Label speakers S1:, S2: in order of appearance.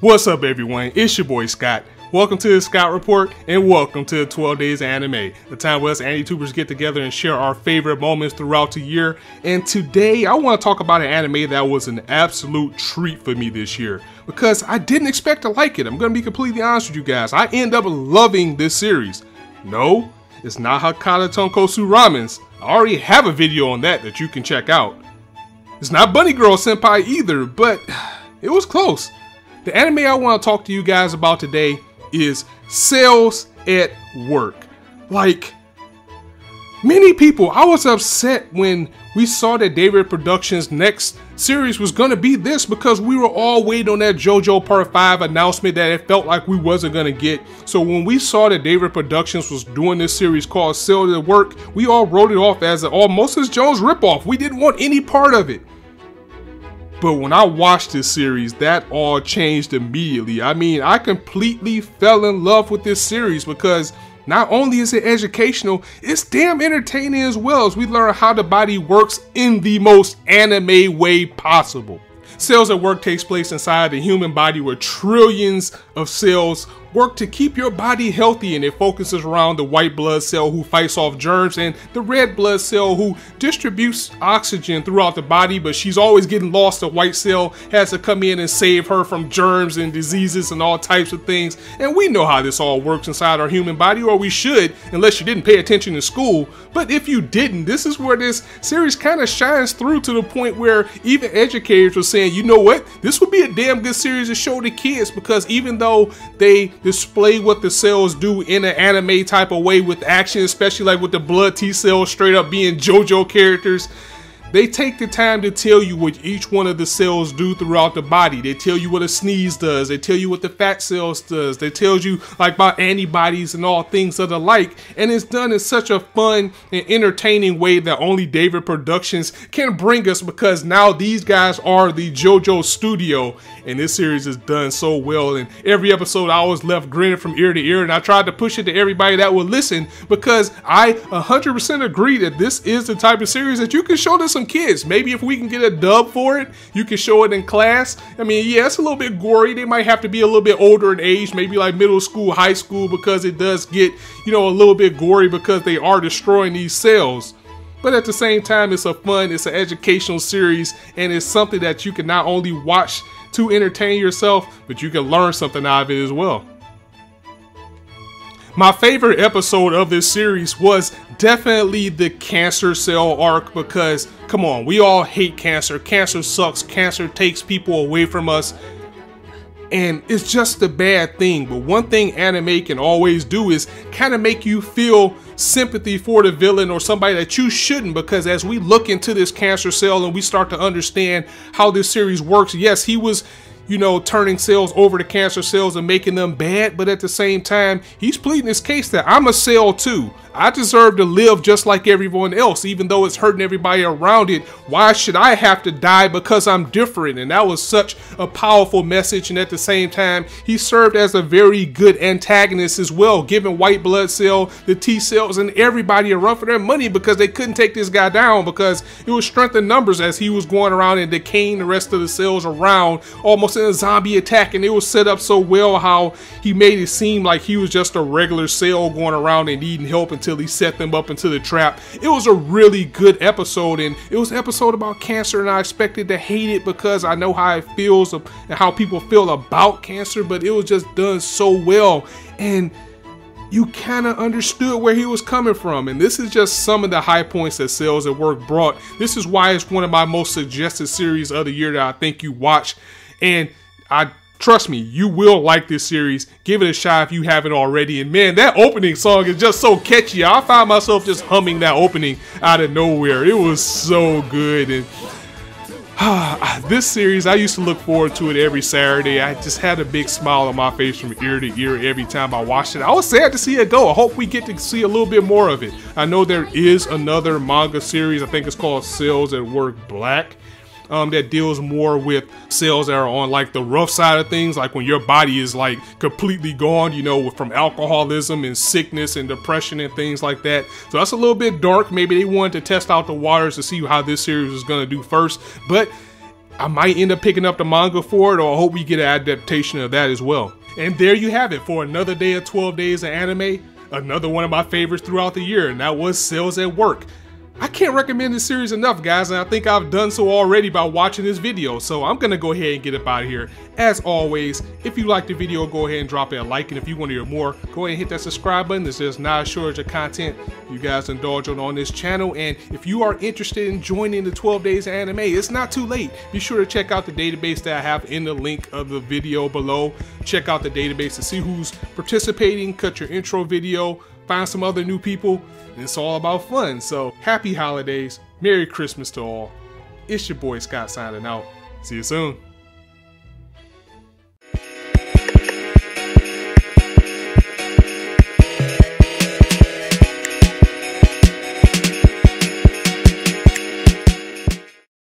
S1: What's up, everyone? It's your boy Scott. Welcome to the Scott Report and welcome to 12 Days of Anime, the time where us anime-tubers get together and share our favorite moments throughout the year. And today I want to talk about an anime that was an absolute treat for me this year because I didn't expect to like it. I'm going to be completely honest with you guys. I end up loving this series. No, it's not Hakata Tonkotsu Ramens. I already have a video on that you can check out. It's not Bunny Girl Senpai either, but it was close. The anime I want to talk to you guys about today is Sales at Work. Like, many people, I was upset when we saw that David Productions' next series was going to be this because we were all waiting on that JoJo Part 5 announcement that it felt like we wasn't going to get. So when we saw that David Productions was doing this series called Sales at Work, we all wrote it off as almost as Jones ripoff. We didn't want any part of it. But when I watched this series, that all changed immediately. I mean, I completely fell in love with this series because not only is it educational, it's damn entertaining as well as we learn how the body works in the most anime way possible. Cells at Work takes place inside the human body where trillions of cells work to keep your body healthy, and it focuses around the white blood cell who fights off germs and the red blood cell who distributes oxygen throughout the body, but she's always getting lost. The white cell has to come in and save her from germs and diseases and all types of things. And we know how this all works inside our human body, or we should, unless you didn't pay attention in school. But if you didn't, this is where this series kind of shines through to the point where even educators were saying, you know what, this would be a damn good series to show the kids, because even though they display what the cells do in an anime type of way with action, especially like with the blood T cells straight up being JoJo characters, they take the time to tell you what each one of the cells do throughout the body. They tell you what a sneeze does. They tell you what the fat cells does. They tell you like about antibodies and all things of the like. And it's done in such a fun and entertaining way that only David Productions can bring us, because now these guys are the JoJo studio. And this series is done so well. And every episode I was left grinning from ear to ear. And I tried to push it to everybody that would listen, because I 100% agree that this is the type of series that you can show to some kids. Maybe if we can get a dub for it, you can show it in class. I mean, yeah, it's a little bit gory. They might have to be a little bit older in age, maybe like middle school, high school, because it does get, you know, a little bit gory because they are destroying these cells. But at the same time, it's it's an educational series, and it's something that you can not only watch to entertain yourself, but you can learn something out of it as well. My favorite episode of this series was definitely the cancer cell arc, because come on, we all hate cancer. Cancer sucks. Cancer takes people away from us, and it's just a bad thing. But one thing anime can always do is kind of make you feel sympathy for the villain or somebody that you shouldn't, because as we look into this cancer cell and we start to understand how this series works, yes, he was, you know, turning cells over to cancer cells and making them bad, but at the same time, he's pleading his case that I'm a cell too. I deserve to live just like everyone else, even though it's hurting everybody around it. Why should I have to die because I'm different? And that was such a powerful message. And at the same time, he served as a very good antagonist as well, giving white blood cell, the T cells, and everybody a run for their money because they couldn't take this guy down, because it was strength in numbers as he was going around and decaying the rest of the cells around, almost in a zombie attack. And it was set up so well how he made it seem like he was just a regular cell going around and needing help until he set them up into the trap. It was a really good episode, and it was an episode about cancer, and I expected to hate it because I know how it feels and how people feel about cancer, but it was just done so well, and you kind of understood where he was coming from. And this is just some of the high points that Sales at Work brought. This is why it's one of my most suggested series of the year that I think you watch, and trust me, you will like this series. Give it a shot if you haven't already. And man, that opening song is just so catchy. I found myself just humming that opening out of nowhere. It was so good. And this series, I used to look forward to it every Saturday. I just had a big smile on my face from ear to ear every time I watched it. I was sad to see it go. I hope we get to see a little bit more of it. I know there is another manga series. I think it's called Sales at Work Black. That deals more with cells that are on like the rough side of things, like when your body is like completely gone, you know, from alcoholism and sickness and depression and things like that. So that's a little bit dark. Maybe they wanted to test out the waters to see how this series is going to do first, but I might end up picking up the manga for it, or I hope we get an adaptation of that as well. And there you have it for another day of 12 Days of Anime. Another one of my favorites throughout the year, and that was Cells at Work. I can't recommend this series enough, guys, and I think I've done so already by watching this video, so I'm gonna go ahead and get up out of here. As always, if you liked the video, go ahead and drop it a like, and if you want to hear more, go ahead and hit that subscribe button. This is not a shortage of content you guys indulge on this channel, and if you are interested in joining the 12 Days of Anime, it's not too late. Be sure to check out the database that I have in the link of the video below. Check out the database to see who's participating, cut your intro video, find some other new people, and it's all about fun. So happy holidays, Merry Christmas to all. It's your boy Scott signing out. See you soon.